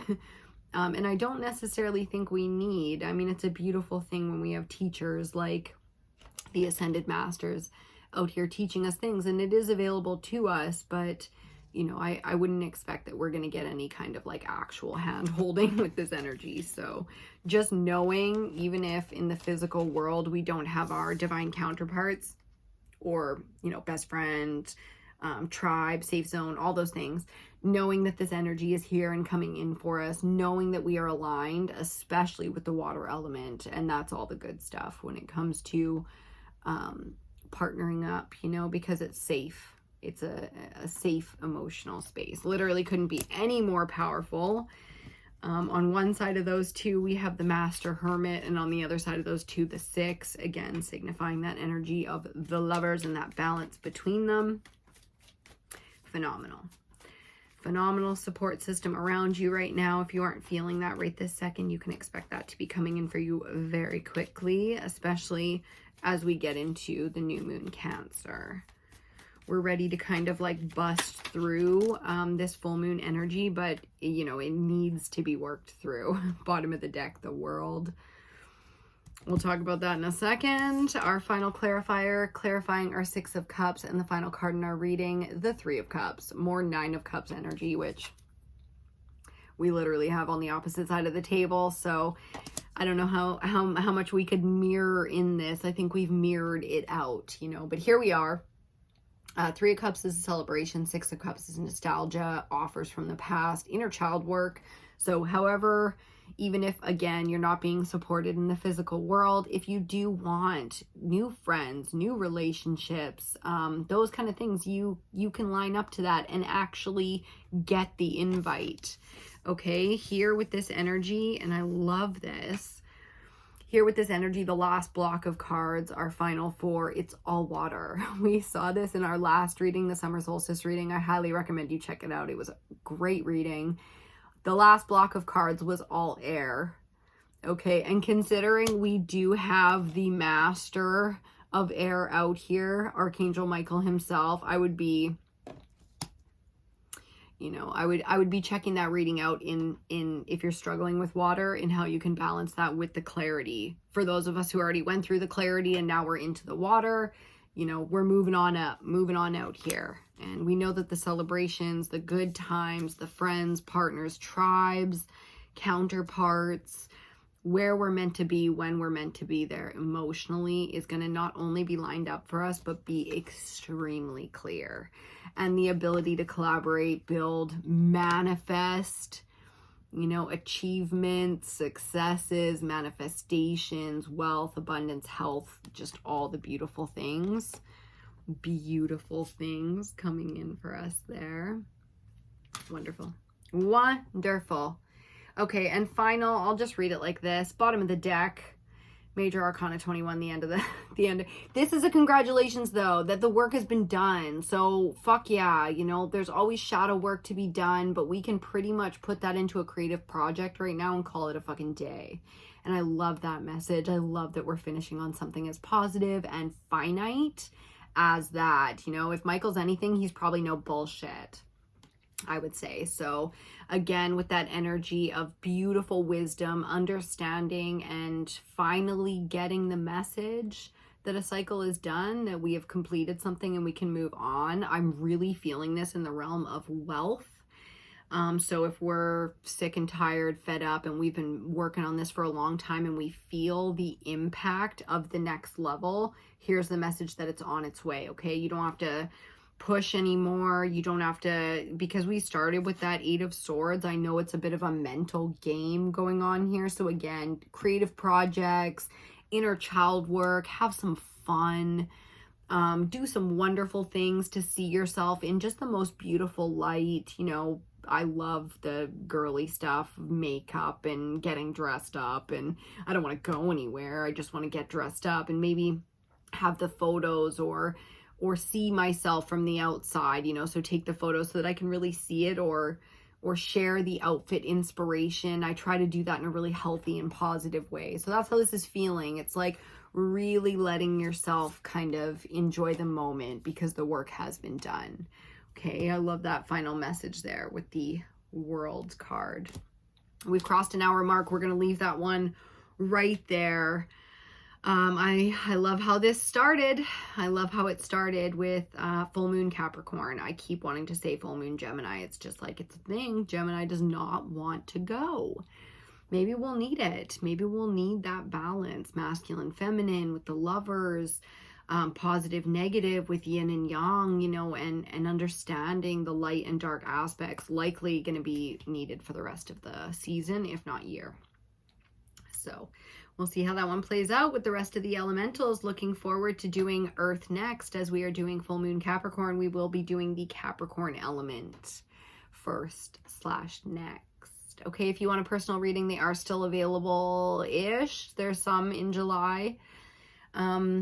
And I don't necessarily think we need. I mean, it's a beautiful thing when we have teachers like the Ascended Masters out here teaching us things, and it is available to us, but you know, I wouldn't expect that we're going to get any kind of like actual hand holding with this energy. So just knowing, even if in the physical world we don't have our divine counterparts or, you know, best friend, tribe, safe zone, all those things, knowing that this energy is here and coming in for us, knowing that we are aligned, especially with the water element. And that's all the good stuff when it comes to partnering up, you know, because it's safe. It's a safe emotional space. Literally couldn't be any more powerful. On one side of those two, we have the Master Hermit, and on the other side of those two, the Six, again, signifying that energy of the lovers and that balance between them. Phenomenal. Phenomenal support system around you right now. If you aren't feeling that right this second, you can expect that to be coming in for you very quickly, especially as we get into the new moon Cancer. We're ready to kind of like bust through this full moon energy, but you know, it needs to be worked through. Bottom of the deck, the World. We'll talk about that in a second. Our final clarifier, clarifying our Six of Cups, and the final card in our reading, the Three of Cups. More Nine of Cups energy, which we literally have on the opposite side of the table. So I don't know how much we could mirror in this. I think we've mirrored it out, you know, but here we are. Three of Cups is a celebration. Six of Cups is nostalgia, offers from the past, inner child work. So however, even if, again, you're not being supported in the physical world, if you do want new friends, new relationships, those kind of things, you can line up to that and actually get the invite. Okay, here with this energy, and I love this. Here with this energy, the last block of cards, our final four, it's all water. We saw this in our last reading, the summer solstice reading. I highly recommend you check it out. It was a great reading. The last block of cards was all air. Okay, and considering we do have the master of air out here, Archangel Michael himself, I would be, you know, I would be checking that reading out in if you're struggling with water, and how you can balance that with the clarity. For those of us who already went through the clarity and now we're into the water, you know, we're moving on up, moving on out here. And we know that the celebrations, the good times, the friends, partners, tribes, counterparts, where we're meant to be, when we're meant to be there emotionally is going to not only be lined up for us, but be extremely clear. And the ability to collaborate, build, manifest, you know, achievements, successes, manifestations, wealth, abundance, health, just all the beautiful things coming in for us there. Wonderful. Wonderful. Okay, and final, I'll just read it like this. Bottom of the deck, Major Arcana 21, the end. This is a congratulations, though, that the work has been done. So, fuck yeah, you know, there's always shadow work to be done, but we can pretty much put that into a creative project right now and call it a fucking day. And I love that message. I love that we're finishing on something as positive and finite as that. You know, if Michael's anything, he's probably no bullshit, I would say. So again, with that energy of beautiful wisdom, understanding, and finally getting the message that a cycle is done, that we have completed something and we can move on. I'm really feeling this in the realm of wealth. So if we're sick and tired, fed up, and we've been working on this for a long time and we feel the impact of the next level, here's the message that it's on its way, okay? You don't have to push anymore. You don't have to, because we started with that 8 of Swords. I know it's a bit of a mental game going on here. So again, creative projects, inner child work, have some fun, do some wonderful things to see yourself in just the most beautiful light. You know, I love the girly stuff, makeup and getting dressed up, and I don't want to go anywhere. I just want to get dressed up and maybe have the photos or see myself from the outside, you know, so take the photos so that I can really see it, or share the outfit inspiration. I try to do that in a really healthy and positive way. So that's how this is feeling. It's like really letting yourself kind of enjoy the moment because the work has been done. Okay, I love that final message there with the World card. We've crossed an hour mark. We're going to leave that one right there. I love how this started. I love how it started with full moon Capricorn. I keep wanting to say full moon Gemini. It's just like, it's a thing. Gemini does not want to go. Maybe we'll need it. Maybe we'll need that balance, masculine, feminine with the Lovers, positive, negative with yin and yang, you know, and understanding the light and dark aspects, likely going to be needed for the rest of the season, if not year. So we'll see how that one plays out with the rest of the elementals. Looking forward to doing Earth next. As we are doing full moon Capricorn, we will be doing the Capricorn element first/next. Okay, if you want a personal reading, they are still available-ish. There's some in July.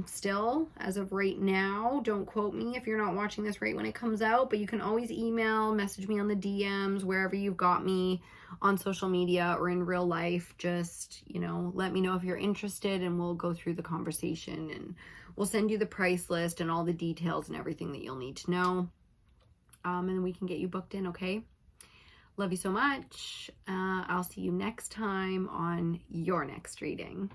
Still, as of right now, don't quote me if you're not watching this right when it comes out, but you can always email, message me on the DMs, wherever you've got me on social media or in real life. Just, you know, let me know if you're interested and we'll go through the conversation and we'll send you the price list and all the details and everything that you'll need to know. And then we can get you booked in, okay? Love you so much. I'll see you next time on your next reading.